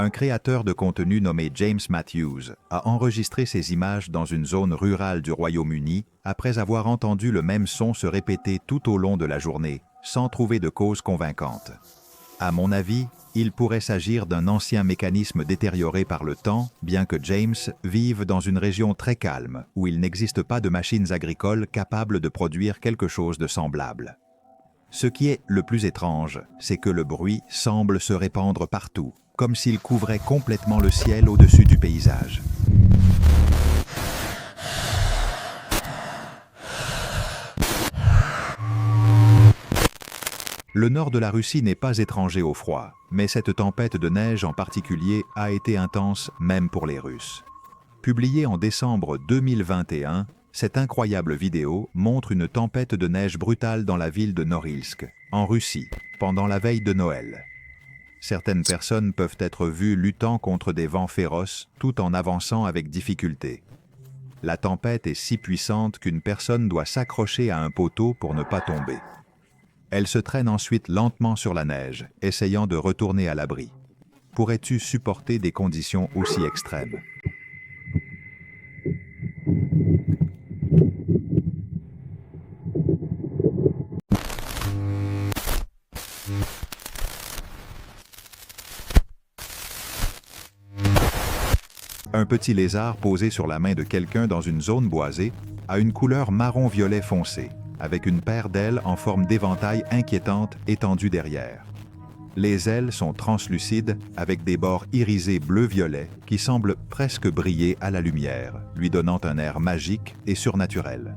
Un créateur de contenu nommé James Matthews a enregistré ces images dans une zone rurale du Royaume-Uni après avoir entendu le même son se répéter tout au long de la journée, sans trouver de cause convaincante. À mon avis, il pourrait s'agir d'un ancien mécanisme détérioré par le temps, bien que James vive dans une région très calme où il n'existe pas de machines agricoles capables de produire quelque chose de semblable. Ce qui est le plus étrange, c'est que le bruit semble se répandre partout, comme s'il couvrait complètement le ciel au-dessus du paysage. Le nord de la Russie n'est pas étranger au froid, mais cette tempête de neige en particulier a été intense même pour les Russes. Publiée en décembre 2021, cette incroyable vidéo montre une tempête de neige brutale dans la ville de Norilsk, en Russie, pendant la veille de Noël. Certaines personnes peuvent être vues luttant contre des vents féroces tout en avançant avec difficulté. La tempête est si puissante qu'une personne doit s'accrocher à un poteau pour ne pas tomber. Elle se traîne ensuite lentement sur la neige, essayant de retourner à l'abri. Pourrais-tu supporter des conditions aussi extrêmes? Un petit lézard posé sur la main de quelqu'un dans une zone boisée a une couleur marron-violet foncé, avec une paire d'ailes en forme d'éventail inquiétante étendue derrière. Les ailes sont translucides avec des bords irisés bleu-violet qui semblent presque briller à la lumière, lui donnant un air magique et surnaturel.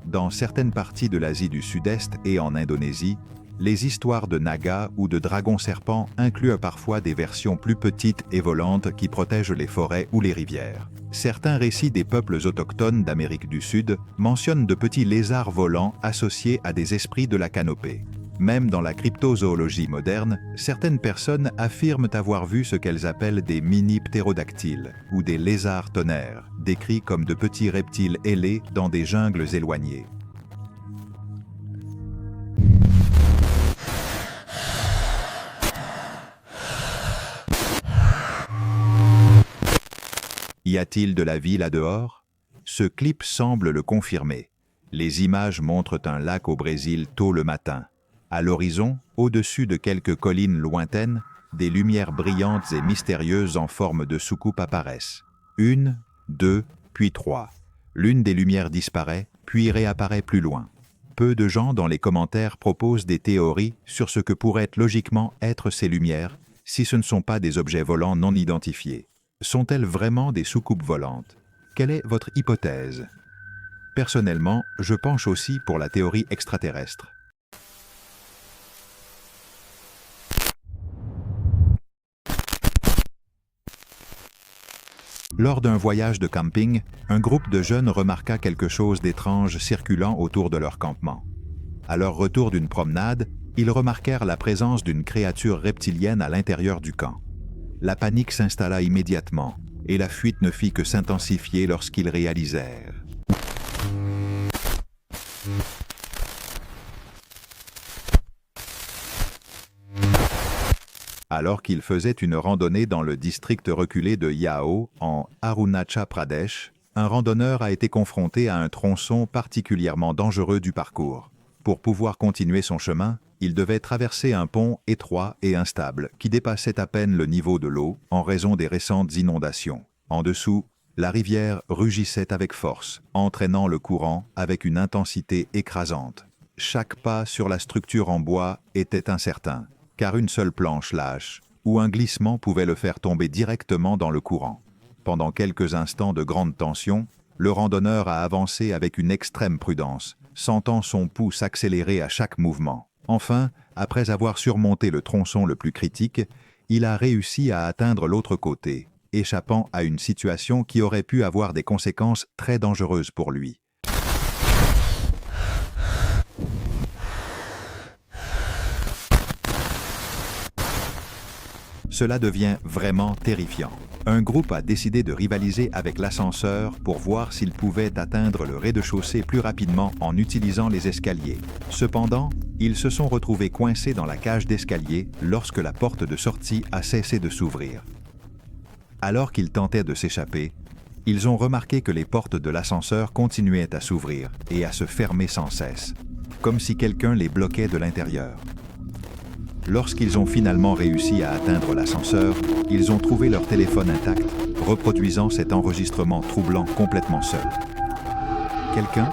Dans certaines parties de l'Asie du Sud-Est et en Indonésie, les histoires de nagas ou de dragons-serpents incluent parfois des versions plus petites et volantes qui protègent les forêts ou les rivières. Certains récits des peuples autochtones d'Amérique du Sud mentionnent de petits lézards volants associés à des esprits de la canopée. Même dans la cryptozoologie moderne, certaines personnes affirment avoir vu ce qu'elles appellent des mini-ptérodactyles ou des lézards tonnerres, décrits comme de petits reptiles ailés dans des jungles éloignés. Y a-t-il de la vie là-dehors? Ce clip semble le confirmer. Les images montrent un lac au Brésil tôt le matin. À l'horizon, au-dessus de quelques collines lointaines, des lumières brillantes et mystérieuses en forme de soucoupe apparaissent. 1, 2, puis 3. L'une des lumières disparaît, puis réapparaît plus loin. Peu de gens dans les commentaires proposent des théories sur ce que pourraient logiquement être ces lumières, si ce ne sont pas des objets volants non identifiés. Sont-elles vraiment des soucoupes volantes? Quelle est votre hypothèse? Personnellement, je penche aussi pour la théorie extraterrestre. Lors d'un voyage de camping, un groupe de jeunes remarqua quelque chose d'étrange circulant autour de leur campement. À leur retour d'une promenade, ils remarquèrent la présence d'une créature reptilienne à l'intérieur du camp. La panique s'installa immédiatement, et la fuite ne fit que s'intensifier lorsqu'ils réalisèrent. Alors qu'ils faisaient une randonnée dans le district reculé de Yao, en Arunachal Pradesh, un randonneur a été confronté à un tronçon particulièrement dangereux du parcours. Pour pouvoir continuer son chemin, il devait traverser un pont étroit et instable qui dépassait à peine le niveau de l'eau en raison des récentes inondations. En dessous, la rivière rugissait avec force, entraînant le courant avec une intensité écrasante. Chaque pas sur la structure en bois était incertain, car une seule planche lâche ou un glissement pouvait le faire tomber directement dans le courant. Pendant quelques instants de grande tension, le randonneur a avancé avec une extrême prudence, sentant son pouls s'accélérer à chaque mouvement. Enfin, après avoir surmonté le tronçon le plus critique, il a réussi à atteindre l'autre côté, échappant à une situation qui aurait pu avoir des conséquences très dangereuses pour lui. Cela devient vraiment terrifiant. Un groupe a décidé de rivaliser avec l'ascenseur pour voir s'il pouvait atteindre le rez-de-chaussée plus rapidement en utilisant les escaliers. Cependant, ils se sont retrouvés coincés dans la cage d'escalier lorsque la porte de sortie a cessé de s'ouvrir. Alors qu'ils tentaient de s'échapper, ils ont remarqué que les portes de l'ascenseur continuaient à s'ouvrir et à se fermer sans cesse, comme si quelqu'un les bloquait de l'intérieur. Lorsqu'ils ont finalement réussi à atteindre l'ascenseur, ils ont trouvé leur téléphone intact, reproduisant cet enregistrement troublant complètement seul. Quelqu'un ?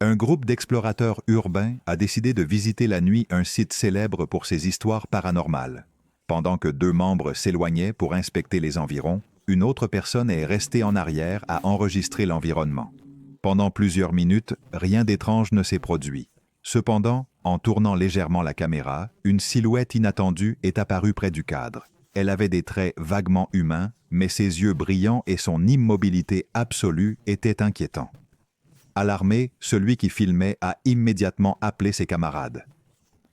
Un groupe d'explorateurs urbains a décidé de visiter la nuit un site célèbre pour ses histoires paranormales. Pendant que 2 membres s'éloignaient pour inspecter les environs, une autre personne est restée en arrière à enregistrer l'environnement. Pendant plusieurs minutes, rien d'étrange ne s'est produit. Cependant, en tournant légèrement la caméra, une silhouette inattendue est apparue près du cadre. Elle avait des traits vaguement humains, mais ses yeux brillants et son immobilité absolue étaient inquiétants. Alarmé, celui qui filmait a immédiatement appelé ses camarades.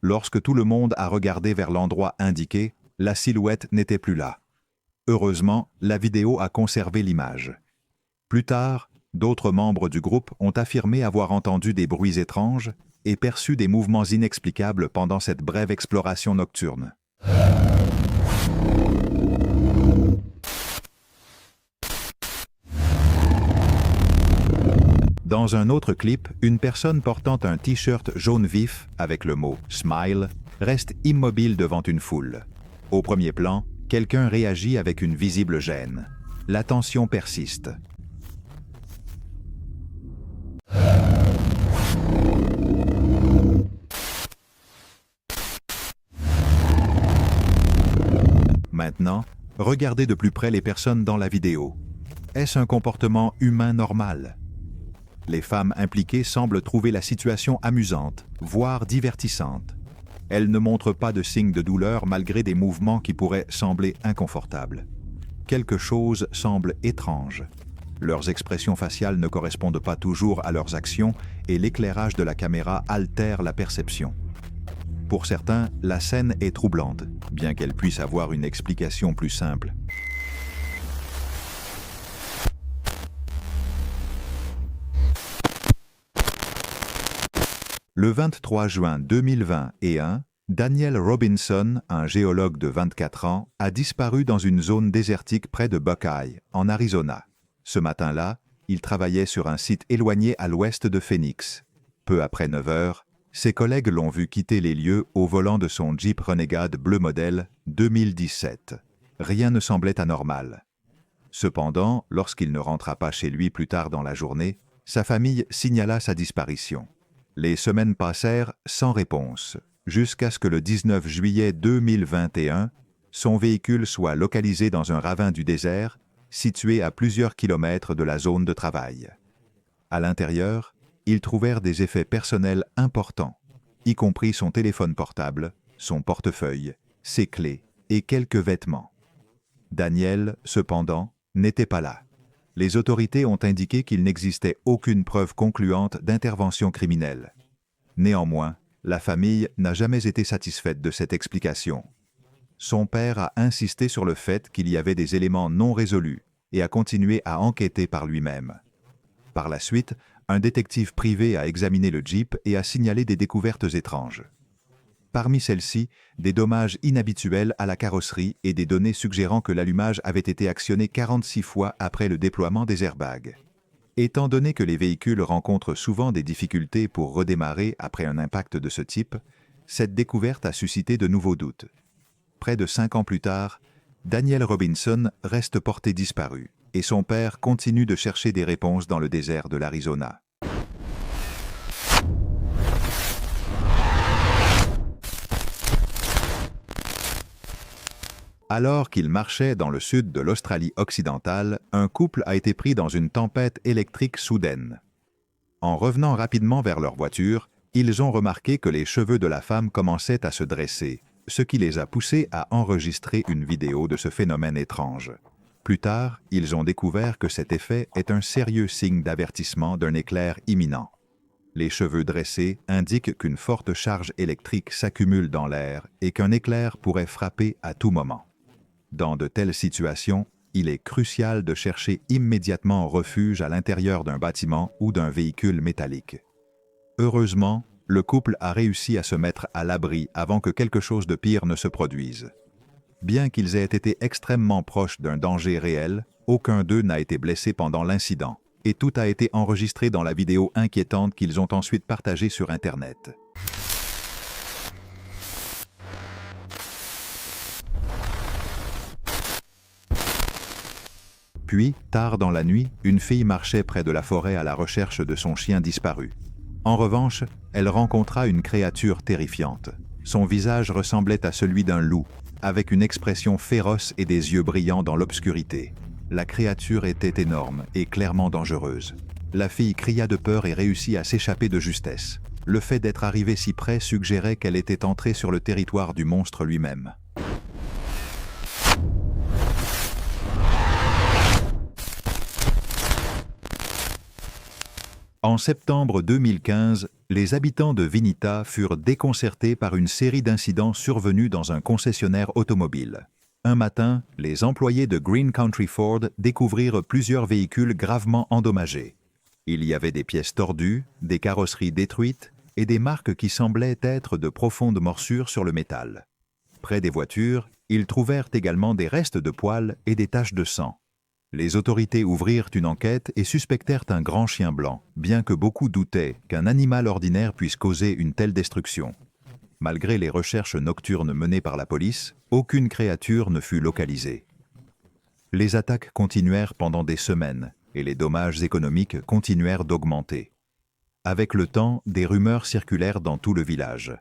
Lorsque tout le monde a regardé vers l'endroit indiqué, la silhouette n'était plus là. Heureusement, la vidéo a conservé l'image. Plus tard, d'autres membres du groupe ont affirmé avoir entendu des bruits étranges et perçu des mouvements inexplicables pendant cette brève exploration nocturne. Dans un autre clip, une personne portant un t-shirt jaune vif avec le mot « Smile » reste immobile devant une foule. Au premier plan, quelqu'un réagit avec une visible gêne. La tension persiste. Maintenant, regardez de plus près les personnes dans la vidéo. Est-ce un comportement humain normal ? Les femmes impliquées semblent trouver la situation amusante, voire divertissante. Elles ne montrent pas de signes de douleur malgré des mouvements qui pourraient sembler inconfortables. Quelque chose semble étrange. Leurs expressions faciales ne correspondent pas toujours à leurs actions et l'éclairage de la caméra altère la perception. Pour certains, la scène est troublante, bien qu'elle puisse avoir une explication plus simple. Le 23 juin 2021, Daniel Robinson, un géologue de 24 ans, a disparu dans une zone désertique près de Buckeye, en Arizona. Ce matin-là, il travaillait sur un site éloigné à l'ouest de Phoenix. Peu après 9 heures, ses collègues l'ont vu quitter les lieux au volant de son Jeep Renegade bleu modèle 2017. Rien ne semblait anormal. Cependant, lorsqu'il ne rentra pas chez lui plus tard dans la journée, sa famille signala sa disparition. Les semaines passèrent sans réponse, jusqu'à ce que le 19 juillet 2021, son véhicule soit localisé dans un ravin du désert, situé à plusieurs kilomètres de la zone de travail. À l'intérieur, ils trouvèrent des effets personnels importants, y compris son téléphone portable, son portefeuille, ses clés et quelques vêtements. Daniel, cependant, n'était pas là. Les autorités ont indiqué qu'il n'existait aucune preuve concluante d'intervention criminelle. Néanmoins, la famille n'a jamais été satisfaite de cette explication. Son père a insisté sur le fait qu'il y avait des éléments non résolus et a continué à enquêter par lui-même. Par la suite, un détective privé a examiné le Jeep et a signalé des découvertes étranges. Parmi celles-ci, des dommages inhabituels à la carrosserie et des données suggérant que l'allumage avait été actionné 46 fois après le déploiement des airbags. Étant donné que les véhicules rencontrent souvent des difficultés pour redémarrer après un impact de ce type, cette découverte a suscité de nouveaux doutes. Près de 5 ans plus tard, Daniel Robinson reste porté disparu et son père continue de chercher des réponses dans le désert de l'Arizona. Alors qu'il marchait dans le sud de l'Australie occidentale, un couple a été pris dans une tempête électrique soudaine. En revenant rapidement vers leur voiture, ils ont remarqué que les cheveux de la femme commençaient à se dresser, ce qui les a poussés à enregistrer une vidéo de ce phénomène étrange. Plus tard, ils ont découvert que cet effet est un sérieux signe d'avertissement d'un éclair imminent. Les cheveux dressés indiquent qu'une forte charge électrique s'accumule dans l'air et qu'un éclair pourrait frapper à tout moment. Dans de telles situations, il est crucial de chercher immédiatement refuge à l'intérieur d'un bâtiment ou d'un véhicule métallique. Heureusement, le couple a réussi à se mettre à l'abri avant que quelque chose de pire ne se produise. Bien qu'ils aient été extrêmement proches d'un danger réel, aucun d'eux n'a été blessé pendant l'incident, et tout a été enregistré dans la vidéo inquiétante qu'ils ont ensuite partagée sur Internet. Puis, tard dans la nuit, une fille marchait près de la forêt à la recherche de son chien disparu. En revanche, elle rencontra une créature terrifiante. Son visage ressemblait à celui d'un loup, avec une expression féroce et des yeux brillants dans l'obscurité. La créature était énorme et clairement dangereuse. La fille cria de peur et réussit à s'échapper de justesse. Le fait d'être arrivée si près suggérait qu'elle était entrée sur le territoire du monstre lui-même. En septembre 2015, les habitants de Vinita furent déconcertés par une série d'incidents survenus dans un concessionnaire automobile. Un matin, les employés de Green Country Ford découvrirent plusieurs véhicules gravement endommagés. Il y avait des pièces tordues, des carrosseries détruites et des marques qui semblaient être de profondes morsures sur le métal. Près des voitures, ils trouvèrent également des restes de poils et des taches de sang. Les autorités ouvrirent une enquête et suspectèrent un grand chien blanc, bien que beaucoup doutaient qu'un animal ordinaire puisse causer une telle destruction. Malgré les recherches nocturnes menées par la police, aucune créature ne fut localisée. Les attaques continuèrent pendant des semaines et les dommages économiques continuèrent d'augmenter. Avec le temps, des rumeurs circulèrent dans tout le village.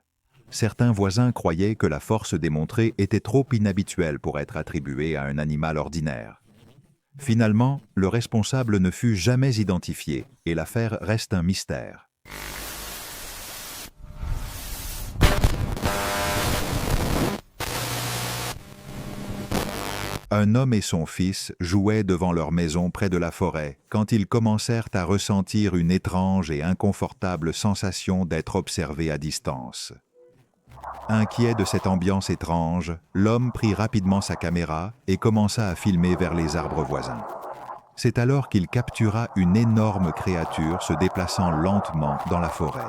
Certains voisins croyaient que la force démontrée était trop inhabituelle pour être attribuée à un animal ordinaire. Finalement, le responsable ne fut jamais identifié et l'affaire reste un mystère. Un homme et son fils jouaient devant leur maison près de la forêt quand ils commencèrent à ressentir une étrange et inconfortable sensation d'être observés à distance. Inquiet de cette ambiance étrange, l'homme prit rapidement sa caméra et commença à filmer vers les arbres voisins. C'est alors qu'il captura une énorme créature se déplaçant lentement dans la forêt.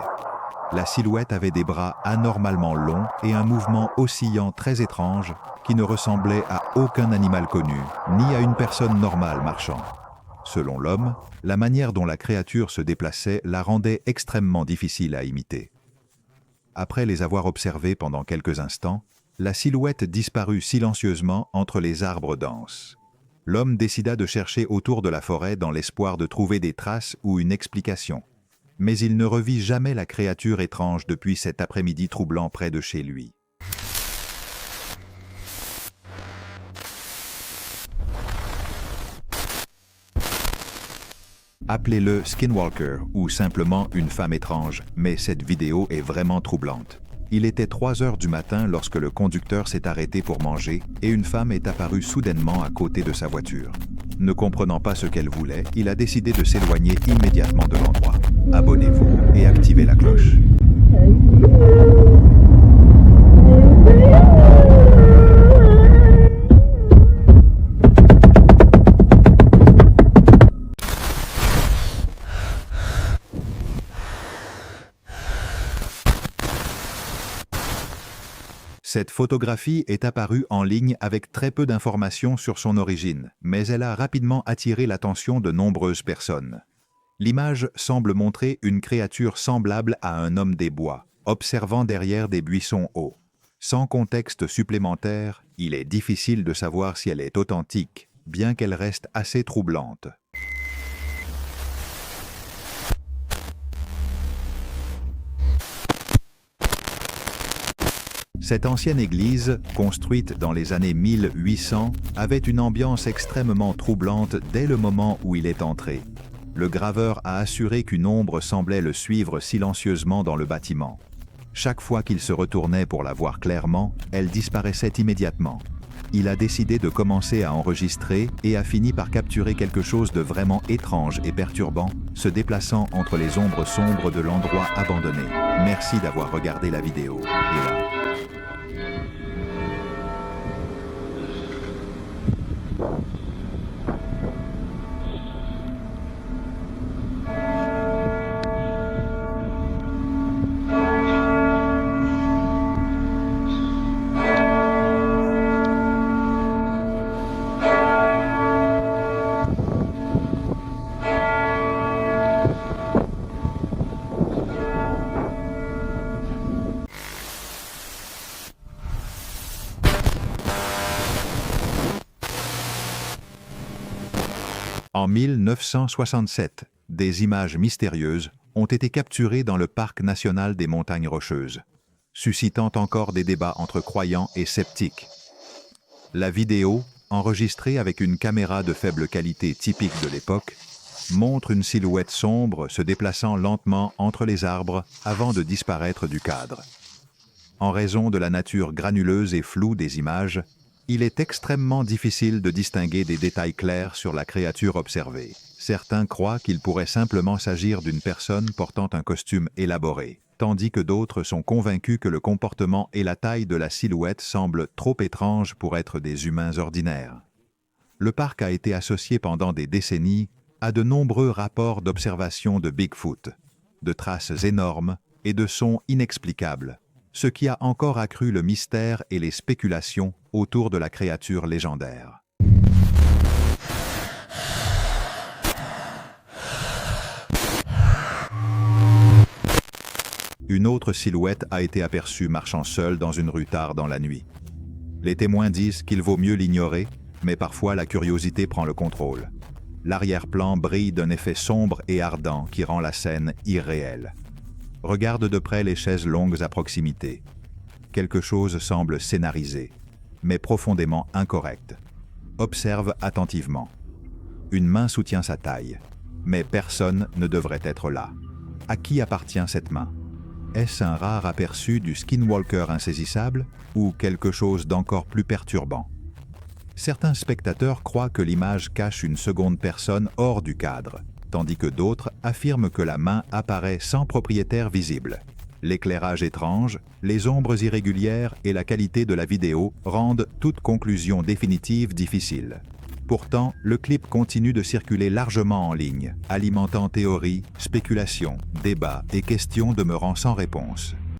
La silhouette avait des bras anormalement longs et un mouvement oscillant très étrange qui ne ressemblait à aucun animal connu, ni à une personne normale marchant. Selon l'homme, la manière dont la créature se déplaçait la rendait extrêmement difficile à imiter. Après les avoir observés pendant quelques instants, la silhouette disparut silencieusement entre les arbres denses. L'homme décida de chercher autour de la forêt dans l'espoir de trouver des traces ou une explication. Mais il ne revit jamais la créature étrange depuis cet après-midi troublant près de chez lui. Appelez-le Skinwalker ou simplement une femme étrange, mais cette vidéo est vraiment troublante. Il était 3 heures du matin lorsque le conducteur s'est arrêté pour manger et une femme est apparue soudainement à côté de sa voiture. Ne comprenant pas ce qu'elle voulait, il a décidé de s'éloigner immédiatement de l'endroit. Abonnez-vous et activez la cloche. Cette photographie est apparue en ligne avec très peu d'informations sur son origine, mais elle a rapidement attiré l'attention de nombreuses personnes. L'image semble montrer une créature semblable à un homme des bois, observant derrière des buissons hauts. Sans contexte supplémentaire, il est difficile de savoir si elle est authentique, bien qu'elle reste assez troublante. Cette ancienne église, construite dans les années 1800, avait une ambiance extrêmement troublante dès le moment où il est entré. Le graveur a assuré qu'une ombre semblait le suivre silencieusement dans le bâtiment. Chaque fois qu'il se retournait pour la voir clairement, elle disparaissait immédiatement. Il a décidé de commencer à enregistrer et a fini par capturer quelque chose de vraiment étrange et perturbant, se déplaçant entre les ombres sombres de l'endroit abandonné. Merci d'avoir regardé la vidéo. Et là. En 1967, des images mystérieuses ont été capturées dans le Parc national des Montagnes Rocheuses, suscitant encore des débats entre croyants et sceptiques. La vidéo, enregistrée avec une caméra de faible qualité typique de l'époque, montre une silhouette sombre se déplaçant lentement entre les arbres avant de disparaître du cadre. En raison de la nature granuleuse et floue des images, il est extrêmement difficile de distinguer des détails clairs sur la créature observée. Certains croient qu'il pourrait simplement s'agir d'une personne portant un costume élaboré, tandis que d'autres sont convaincus que le comportement et la taille de la silhouette semblent trop étranges pour être des humains ordinaires. Le parc a été associé pendant des décennies à de nombreux rapports d'observation de Bigfoot, de traces énormes et de sons inexplicables, ce qui a encore accru le mystère et les spéculations autour de la créature légendaire. Une autre silhouette a été aperçue marchant seule dans une rue tard dans la nuit. Les témoins disent qu'il vaut mieux l'ignorer, mais parfois la curiosité prend le contrôle. L'arrière-plan brille d'un effet sombre et ardent qui rend la scène irréelle. Regarde de près les chaises longues à proximité. Quelque chose semble scénarisé, mais profondément incorrect. Observe attentivement. Une main soutient sa taille, mais personne ne devrait être là. À qui appartient cette main? Est-ce un rare aperçu du skinwalker insaisissable ou quelque chose d'encore plus perturbant? Certains spectateurs croient que l'image cache une seconde personne hors du cadre, tandis que d'autres affirment que la main apparaît sans propriétaire visible. L'éclairage étrange, les ombres irrégulières et la qualité de la vidéo rendent toute conclusion définitive difficile. Pourtant, le clip continue de circuler largement en ligne, alimentant théories, spéculations, débats et questions demeurant sans réponse.